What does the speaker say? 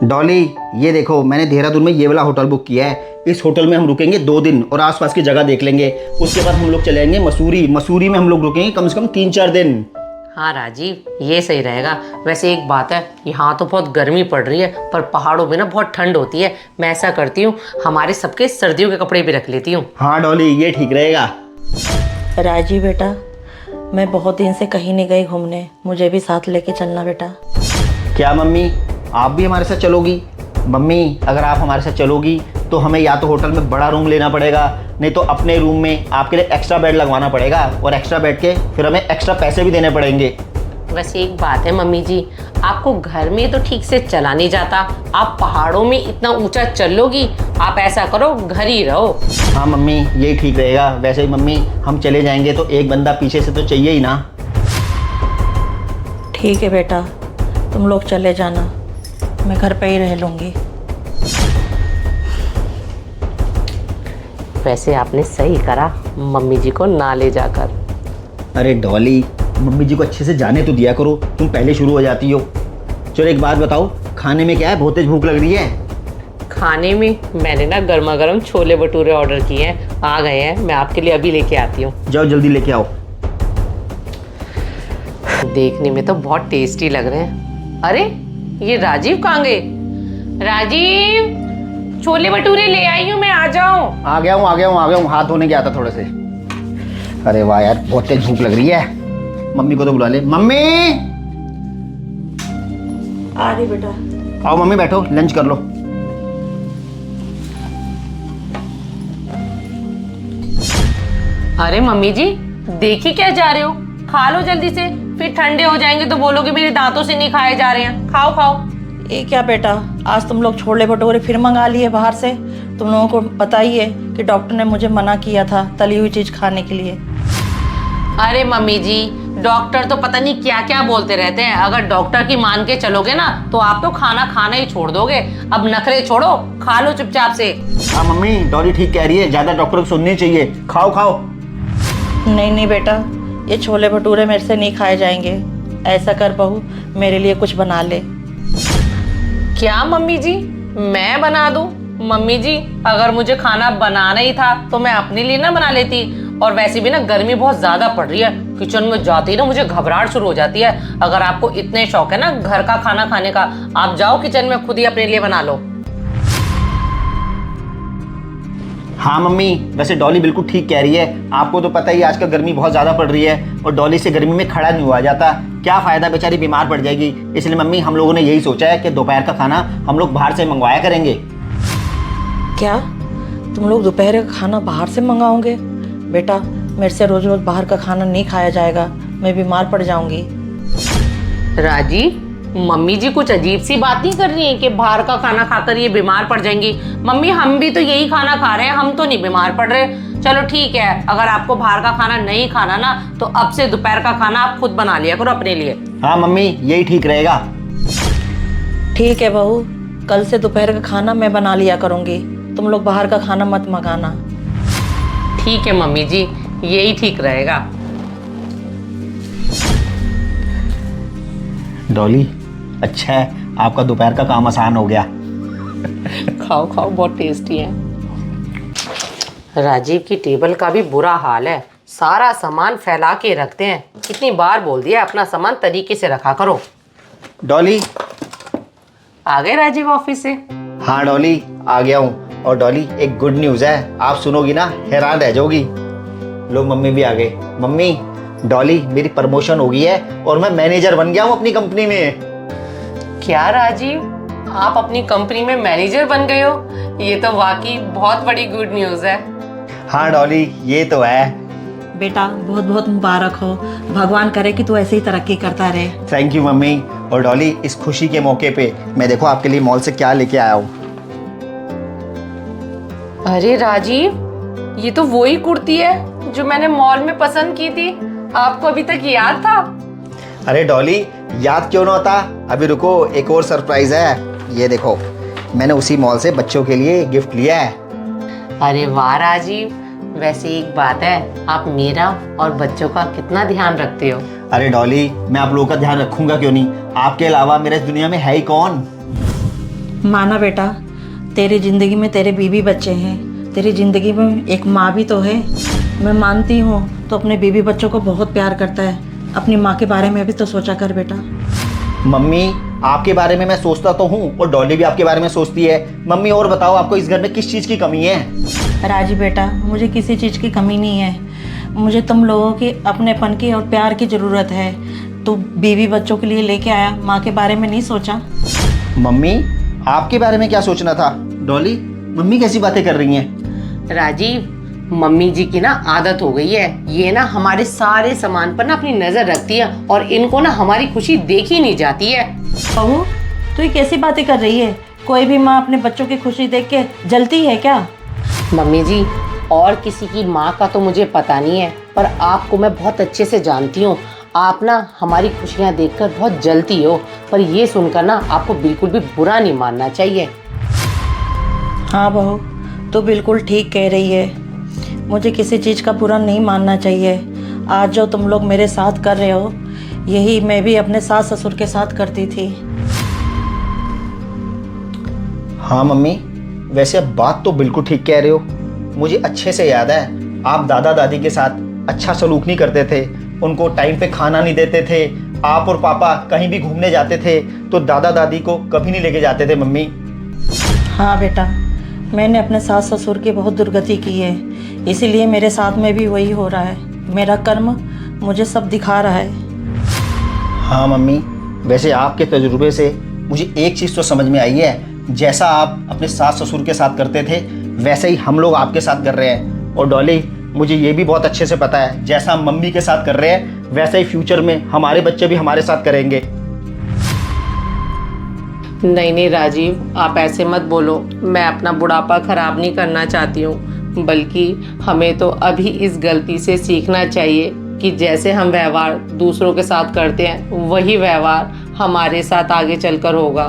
डॉली, ये देखो मैंने देहरादून में ये वाला होटल बुक किया है। इस होटल में हम रुकेंगे 2 दिन और आसपास की जगह देख लेंगे। उसके बाद हम लोग चलेंगे मसूरी। मसूरी में हम लोग रुकेंगे कम से कम 3-4 दिन। हाँ राजीव, ये सही रहेगा। वैसे एक बात है, यहाँ तो बहुत गर्मी पड़ रही है पर पहाड़ों में ना बहुत ठंड होती है। मैं ऐसा करती हूँ, हमारे सबके सर्दियों के कपड़े भी रख लेती हूँ। हाँ डॉली, ये ठीक रहेगा। राजीव बेटा, मैं बहुत दिन से कहीं नहीं गई घूमने, मुझे भी साथ लेके चलना बेटा। क्या मम्मी, आप भी हमारे साथ चलोगी? मम्मी, अगर आप हमारे साथ चलोगी तो हमें या तो होटल में बड़ा रूम लेना पड़ेगा, नहीं तो अपने रूम में आपके लिए एक्स्ट्रा बेड लगवाना पड़ेगा और एक्स्ट्रा बेड के फिर हमें एक्स्ट्रा पैसे भी देने पड़ेंगे। वैसे एक बात है मम्मी जी, आपको घर में तो ठीक से चला नहीं जाता, आप पहाड़ों में इतना ऊंचा चल लोगी। आप ऐसा करो, घर ही रहो। हाँ मम्मी, यही ठीक रहेगा। वैसे ही मम्मी, हम चले जाएंगे तो एक बंदा पीछे से तो चाहिए ही ना। ठीक है बेटा, तुम लोग चले जाना, मैं घर पे ही रह लूँगी। वैसे आपने सही करा मम्मी जी को ना ले जाकर। अरे डॉली, मम्मी जी को अच्छे से जाने तो दिया करो, तुम पहले शुरू हो जाती हो। चलो एक बात बताओ, खाने में क्या है? बहुत तेज भूख लग रही है। खाने में मैंने ना गर्मा गर्म छोले भटूरे ऑर्डर किए हैं, आ गए हैं। मैं आपके लिए अभी लेके आती हूँ। जाओ जल्दी लेके आओ। देखने में तो बहुत टेस्टी लग रहे हैं। अरे ये राजीव कहाँ गए? राजीव, छोले भटूरे ले आई हूँ मैं, आ जाओ। आ गया हूँ, हाथ धोने गया था थोड़े से। अरे वाह यार, बहुत तेज भूख लग रही है। मम्मी को तो बुला ले। मम्मी, आ रही बेटा। आओ मम्मी, बैठो, लंच कर लो। अरे मम्मी जी, देखी क्या जा रहे हो? खा लो जल्दी से, फिर ठंडे हो जाएंगे तो बोलोगे मेरे दांतों से नहीं खाए जा रहे हैं। खाओ खाओ। ये क्या बेटा, आज तुम लोग छोले भटूरे फिर मंगा लिए बाहर से? तुम लोगों को पता ही है कि डॉक्टर ने मुझे मना किया था तली हुई चीज़ खाने के लिए। अरे मम्मी जी, डॉक्टर तो पता नहीं क्या क्या बोलते रहते हैं। अगर डॉक्टर की मान के चलोगे ना तो आप तो खाना खाना ही छोड़ दोगे। अब नखरे छोड़ो, खा लो चुपचाप से। हाँ मम्मी, डॉली ठीक कह रही है, ज्यादा डॉक्टर को सुननी चाहिए। खाओ खाओ। नहीं बेटा, ये छोले भटूरे मेरे से नहीं खाए जाएंगे। ऐसा कर बहू, मेरे लिए कुछ बना ले। क्या मम्मी जी, मैं बना दूं? मम्मी जी, अगर मुझे खाना बनाना ही था तो मैं अपने लिए ना बना लेती। और वैसे भी ना गर्मी बहुत ज्यादा पड़ रही है, किचन में जाती ना मुझे घबराहट शुरू हो जाती है। अगर आपको इतने शौक है ना घर का खाना खाने का, आप जाओ किचन में, खुद ही अपने लिए बना लो। हाँ मम्मी, वैसे डॉली बिल्कुल ठीक कह रही है। आपको तो पता ही आजकल गर्मी बहुत ज़्यादा पड़ रही है और डॉली से गर्मी में खड़ा नहीं हुआ जाता। क्या फ़ायदा, बेचारी बीमार पड़ जाएगी। इसलिए मम्मी, हम लोगों ने यही सोचा है कि दोपहर का खाना हम लोग बाहर से मंगवाया करेंगे। क्या तुम लोग दोपहर का खाना बाहर से मंगाओगे? बेटा, मेरे से रोज रोज बाहर का खाना नहीं खाया जाएगा, मैं बीमार पड़ जाऊंगी। राजी, मम्मी जी कुछ अजीब सी बात नहीं कर रही है कि बाहर का खाना खाकर ये बीमार पड़ जाएंगी? मम्मी, हम भी तो यही खाना खा रहे हैं, हम तो नहीं बीमार पड़ रहे। चलो ठीक है, अगर आपको बाहर का खाना नहीं खाना ना तो अब से दोपहर का खाना आप खुद बना लिया करो अपने लिए। हाँ मम्मी, यही ठीक रहेगा। ठीक है बहू, कल से दोपहर का खाना मैं बना लिया करूंगी, तुम लोग बाहर का खाना मत मंगाना। ठीक है मम्मी जी, यही ठीक रहेगा। डॉली, अच्छा है आपका दोपहर का काम आसान हो गया। खाओ खाओ, बहुत टेस्टी है। राजीव की टेबल का भी बुरा हाल है, सारा सामान फैला के रखते हैं। कितनी बार बोल दिया अपना सामान तरीके से रखा करो। डॉली, आ गए राजीव ऑफिस से? हाँ डॉली, आ गया हूँ। और डॉली, एक गुड न्यूज़ है, आप सुनोगी ना हैरान रह जाओगी। लो मम्मी भी आ गए। मम्मी, डॉली, मेरी प्रमोशन हो गई है और मैं मैनेजर बन गया हूँ अपनी कंपनी में। क्या राजीव, आप अपनी कंपनी में मैनेजर बन गए हो? ये तो वाकई बहुत बड़ी गुड न्यूज़ है। हाँ डॉली, ये तो है। बेटा, बहुत बहुत मुबारक हो, भगवान करे कि तू ऐसे ही तरक्की करता रहे। Thank you mummy. और डॉली, इस खुशी के मौके पे मैं देखो आपके लिए मॉल से क्या लेके आया हूँ। अरे राजीव, ये तो वही कुर्ती है जो मैंने मॉल में पसंद की थी। आपको अभी तक याद था? अरे डॉली, याद क्यों ना होता। अभी रुको, एक और सरप्राइज है। ये देखो, मैंने उसी मॉल से बच्चों के लिए गिफ्ट लिया है। अरे वाह राजीव, वैसे एक बात है, आप मेरा और बच्चों का कितना ध्यान रखते हो। अरे डॉली, मैं आप लोगों का ध्यान रखूंगा क्यों नहीं, आपके अलावा मेरे इस दुनिया में है ही कौन। माना बेटा, तेरी ज़िंदगी में तेरे बीवी बच्चे हैं, तेरी ज़िंदगी में एक माँ भी तो है। मैं मानती हूँ तो अपने बीवी बच्चों को बहुत प्यार करता है, अपनी माँ के बारे में भी तो सोचा कर बेटा। मम्मी आपके बारे में मैं सोचता तो हूँ और डॉली भी आपके बारे में सोचती है। मम्मी और बताओ, आपको इस घर में किस चीज़ की कमी है? राजी बेटा, मुझे किसी चीज़ की कमी नहीं है। मुझे तुम लोगों के अपनेपन की और प्यार की ज़रूरत है। तू बीवी बच्चों के लिए लेके आया, माँ के बारे में नहीं सोचा? मम्मी आपके बारे में क्या सोचना था? डॉली, मम्मी कैसी बातें कर रही हैं? राजीव, मम्मी जी की ना आदत हो गई है, ये ना हमारे सारे सामान पर ना अपनी नजर रखती है और इनको ना हमारी खुशी देखी नहीं जाती है। बहू, तू ये कैसी बातें कर रही है? कोई भी माँ अपने बच्चों की खुशी देख के जलती है क्या? मम्मी जी, और किसी की माँ का तो मुझे पता नहीं है, पर आपको मैं बहुत अच्छे से जानती हूँ। आप ना हमारी खुशियाँ देखकर बहुत जलती हो, पर ये सुनकर ना आपको बिल्कुल भी बुरा नहीं मानना चाहिए। हाँ बहू, तू बिल्कुल ठीक कह रही है। मुझे किसी चीज़ का बुरा नहीं मानना चाहिए। आज जो तुम लोग मेरे साथ कर रहे हो, यही मैं भी अपने सास ससुर के साथ करती थी। हाँ मम्मी, वैसे अब बात तो बिल्कुल ठीक कह रहे हो। मुझे अच्छे से याद है, आप दादा दादी के साथ अच्छा सलूक नहीं करते थे, उनको टाइम पे खाना नहीं देते थे। आप और पापा कहीं भी घूमने जाते थे तो दादा दादी को कभी नहीं लेके जाते थे मम्मी। हाँ बेटा, मैंने अपने सास ससुर की बहुत दुर्गति की है, इसीलिए मेरे साथ में भी वही हो रहा है। मेरा कर्म मुझे सब दिखा रहा है। हाँ मम्मी, वैसे आपके तजुर्बे से मुझे एक चीज़ तो समझ में आई है, जैसा आप अपने सास ससुर के साथ करते थे वैसे ही हम लोग आपके साथ कर रहे हैं। और डॉली, मुझे ये भी बहुत अच्छे से पता है, जैसा हम मम्मी के साथ कर रहे हैं वैसा ही फ्यूचर में हमारे बच्चे भी हमारे साथ करेंगे। नहीं नहीं राजीव, आप ऐसे मत बोलो। मैं अपना बुढ़ापा खराब नहीं करना चाहती हूँ, बल्कि हमें तो अभी इस गलती से सीखना चाहिए कि जैसे हम व्यवहार दूसरों के साथ करते हैं वही व्यवहार हमारे साथ आगे चलकर होगा।